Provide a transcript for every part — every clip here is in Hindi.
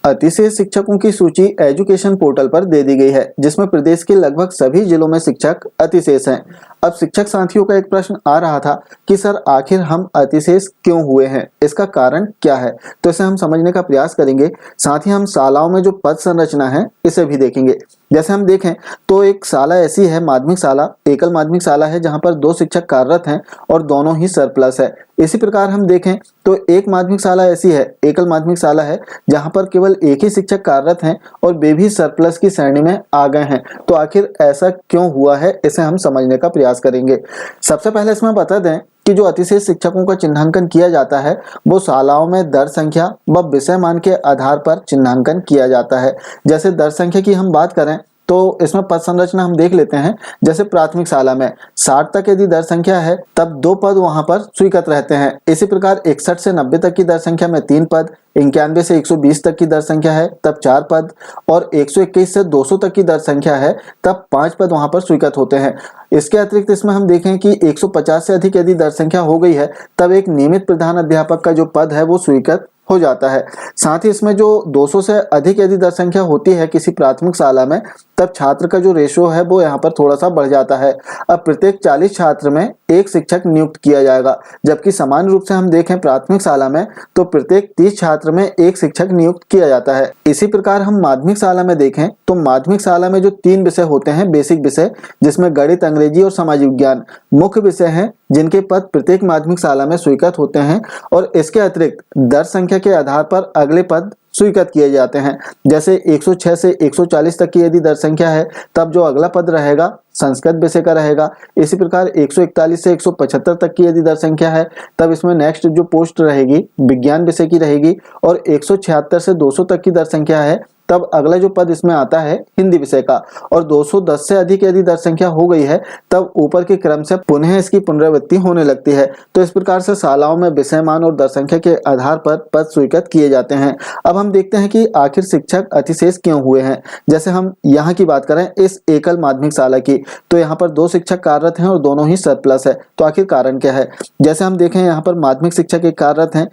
अतिशय शिक्षकों की सूची एजुकेशन पोर्टल पर दे दी गई है, जिसमें प्रदेश के लगभग सभी जिलों में शिक्षक अतिशेष हैं। अब शिक्षक साथियों का एक प्रश्न आ रहा था कि सर आखिर हम अतिशेष क्यों हुए हैं, इसका कारण क्या है। तो इसे हम समझने का प्रयास करेंगे। साथ ही हम शालाओं में जो पद संरचना है इसे भी देखेंगे। जैसे हम देखें तो एक शाला ऐसी है, माध्यमिक शाला, एकल माध्यमिक शाला है जहां पर 2 शिक्षक कार्यरत हैं और दोनों ही सरप्लस है। इसी प्रकार हम देखें तो एक माध्यमिक शाला ऐसी है, एकल माध्यमिक शाला है, जहां पर केवल एक ही शिक्षक कार्यरत हैं और वे भी सरप्लस की श्रेणी में आ गए हैं। तो आखिर ऐसा क्यों हुआ है, इसे हम समझने का प्रयास करेंगे। सबसे पहले इसमें बता दें कि जो अतिशेष शिक्षकों का चिन्हांकन किया जाता है वो शालाओं में दर संख्या व विषय मान के आधार पर चिन्हांकन किया जाता है। जैसे दर संख्या की हम बात करें तो इसमें पद संरचना हम देख लेते हैं। जैसे प्राथमिक शाला में 60 तक यदि दर संख्या है तब 2 पद वहां पर स्वीकृत रहते हैं। इसी प्रकार 61 से 90 तक की दर संख्या में 3 पद, 91 से 120 तक की दर संख्या है तब 4 पद, और 121 से 200 तक की दर संख्या है तब 5 पद वहां पर स्वीकृत होते हैं। इसके अतिरिक्त इसमें हम देखें कि 150 से अधिक यदि दर संख्या हो गई है तब एक नियमित प्रधान अध्यापक का जो पद है वो स्वीकृत हो जाता है। साथ ही इसमें जो 200 से अधिक यदि दर संख्या होती है किसी प्राथमिक शाला में तब छात्र का जो रेशो है वो यहाँ पर थोड़ा सा बढ़ जाता है। अब प्रत्येक 40 छात्र में एक शिक्षक नियुक्त किया जाएगा, जबकि समान रूप से हम देखें प्राथमिक शाला में तो प्रत्येक 30 छात्र में एक शिक्षक नियुक्त किया जाता है। इसी प्रकार हम माध्यमिक शाला में देखें तो माध्यमिक शाला में जो 3 विषय होते हैं बेसिक विषय, जिसमें गणित, अंग्रेजी और सामाजिक विज्ञान मुख्य विषय हैं, जिनके पद प्रत्येक माध्यमिक शाला में स्वीकृत होते हैं और इसके अतिरिक्त दर संख्या के आधार पर अगले पद स्वीकृत किए जाते हैं। जैसे 106 से 140 तक की यदि दर संख्या है तब जो अगला पद रहेगा संस्कृत विषय का रहेगा। इसी प्रकार 141 से 175 तक की यदि दर संख्या है तब इसमें नेक्स्ट जो पोस्ट रहेगी विज्ञान विषय की रहेगी, और 176 से 200 तक की दर संख्या है तब अगला जो पद इसमें आता है हिंदी विषय का, और 210 से अधिक यदि दर संख्या हो गई है तब ऊपर के क्रम से पुनः इसकी पुनरावृत्ति होने लगती है। तो इस प्रकार से शालाओं में विषय मान और दर संख्या के आधार पर पद स्वीकृत किए जाते हैं। अब हम देखते हैं कि आखिर शिक्षक अतिशेष क्यों हुए हैं। जैसे हम यहाँ की बात करें इस एकल माध्यमिक शाला की, तो यहाँ पर 2 शिक्षक कार्यरत हैं और दोनों ही सरप्लस है। तो आखिर कारण क्या है। जैसे हम देखें यहाँ पर माध्यमिक शिक्षक एक कार्यरत हैं,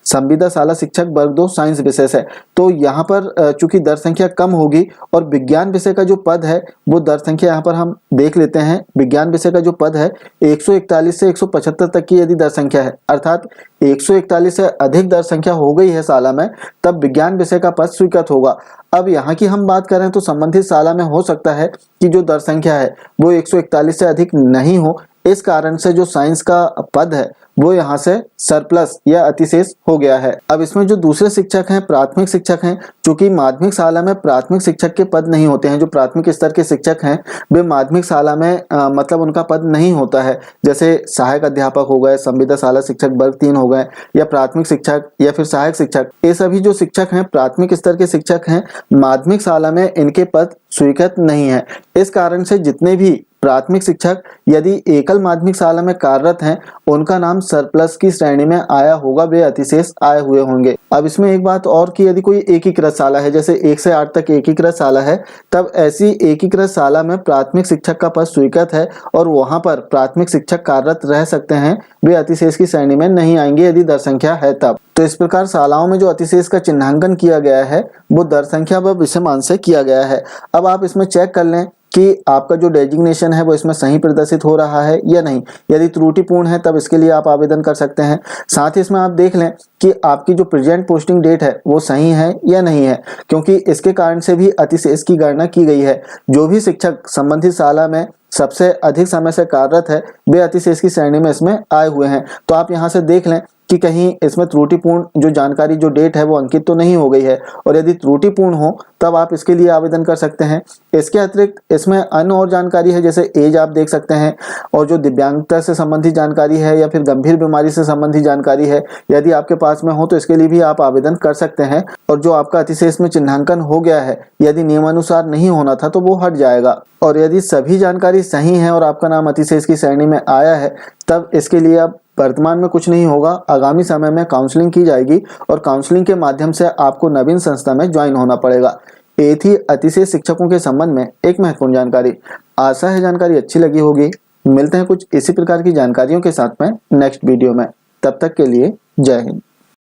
संविदा शाला शिक्षक वर्ग 2 साइंस विषय है, तो यहाँ पर चूंकि दर संख्या कम होगी और विज्ञान विषय का जो पद है वो दर संख्या यहाँ पर हम देख लेते हैं। विज्ञान विषय का जो पद है 141 से 175 तक की यदि दर संख्या है, अर्थात 141 से अधिक दर संख्या हो गई है शाला में तब विज्ञान विषय का पद स्वीकृत होगा। अब यहाँ की हम बात करें तो संबंधित शाला में हो सकता है कि जो दर संख्या है वो 141 से अधिक नहीं हो, इस कारण से जो साइंस का पद है वो यहाँ से सरप्लस या अतिशेष हो गया है। अब इसमें जो दूसरे शिक्षक हैं प्राथमिक शिक्षक हैं, चूंकि माध्यमिक शाला में प्राथमिक शिक्षक के पद नहीं होते हैं, जो प्राथमिक स्तर के शिक्षक हैं वे माध्यमिक शाला में मतलब उनका पद नहीं होता है। जैसे सहायक अध्यापक हो गए, संविदा शाला शिक्षक वर्ग 3 हो गए, या प्राथमिक शिक्षक या फिर सहायक शिक्षक, ये सभी जो शिक्षक हैं प्राथमिक स्तर के शिक्षक हैं, माध्यमिक शाला में इनके पद स्वीकृत नहीं है। इस कारण से जितने भी प्राथमिक शिक्षक यदि एकल माध्यमिक शाला में कार्यरत हैं उनका नाम सरप्लस की श्रेणी में आया होगा, वे अतिशेष आए हुए होंगे। अब इसमें एक बात और कि यदि कोई एकीकृत शाला है, जैसे 1 से 8 तक एकीकृत शाला है, तब ऐसी एकीकृत शाला में प्राथमिक शिक्षक का पद स्वीकृत है और वहां पर प्राथमिक शिक्षक कार्यरत रह सकते हैं, वे अतिशेष की श्रेणी में नहीं आएंगे यदि दर संख्या है तब। तो इस प्रकार शालाओं में जो अतिशेष का चिन्हांकन किया गया है वो दर संख्या व विषय मान से किया गया है। अब आप इसमें चेक कर लें कि आपका जो डेजिग्नेशन है वो इसमें सही प्रदर्शित हो रहा है या नहीं। यदि त्रुटिपूर्ण है तब इसके लिए आप आवेदन कर सकते हैं। साथ ही इसमें आप देख लें कि आपकी जो प्रेजेंट पोस्टिंग डेट है वो सही है या नहीं है, क्योंकि इसके कारण से भी अतिशेष की गणना की गई है। जो भी शिक्षक संबंधित शाला में सबसे अधिक समय से कार्यरत है वे अतिशेष की श्रेणी में इसमें आए हुए हैं। तो आप यहाँ से देख लें कि कहीं इसमें त्रुटिपूर्ण जो जानकारी जो डेट है वो अंकित तो नहीं हो गई है, और यदि त्रुटिपूर्ण हो तब आप इसके लिए आवेदन कर सकते हैं। इसके अतिरिक्त इसमें अन्य और जानकारी है, जैसे एज आप देख सकते हैं, और जो दिव्यांगता से संबंधित जानकारी है या फिर गंभीर बीमारी से संबंधित जानकारी है यदि आपके पास में हो तो इसके लिए भी आप आवेदन कर सकते हैं। और जो आपका अतिशेष में चिन्हांकन हो गया है यदि नियमानुसार नहीं होना था तो वो हट जाएगा, और यदि सभी जानकारी सही है और आपका नाम अतिशेष की श्रेणी में आया है तब इसके लिए अब वर्तमान में कुछ नहीं होगा, आगामी समय में काउंसलिंग की जाएगी और काउंसलिंग के माध्यम से आपको नवीन संस्था में ज्वाइन होना पड़ेगा। ये थी अतिशेष शिक्षकों के संबंध में एक महत्वपूर्ण जानकारी। आशा है जानकारी अच्छी लगी होगी। मिलते हैं कुछ इसी प्रकार की जानकारियों के साथ में नेक्स्ट वीडियो में। तब तक के लिए जय हिंद।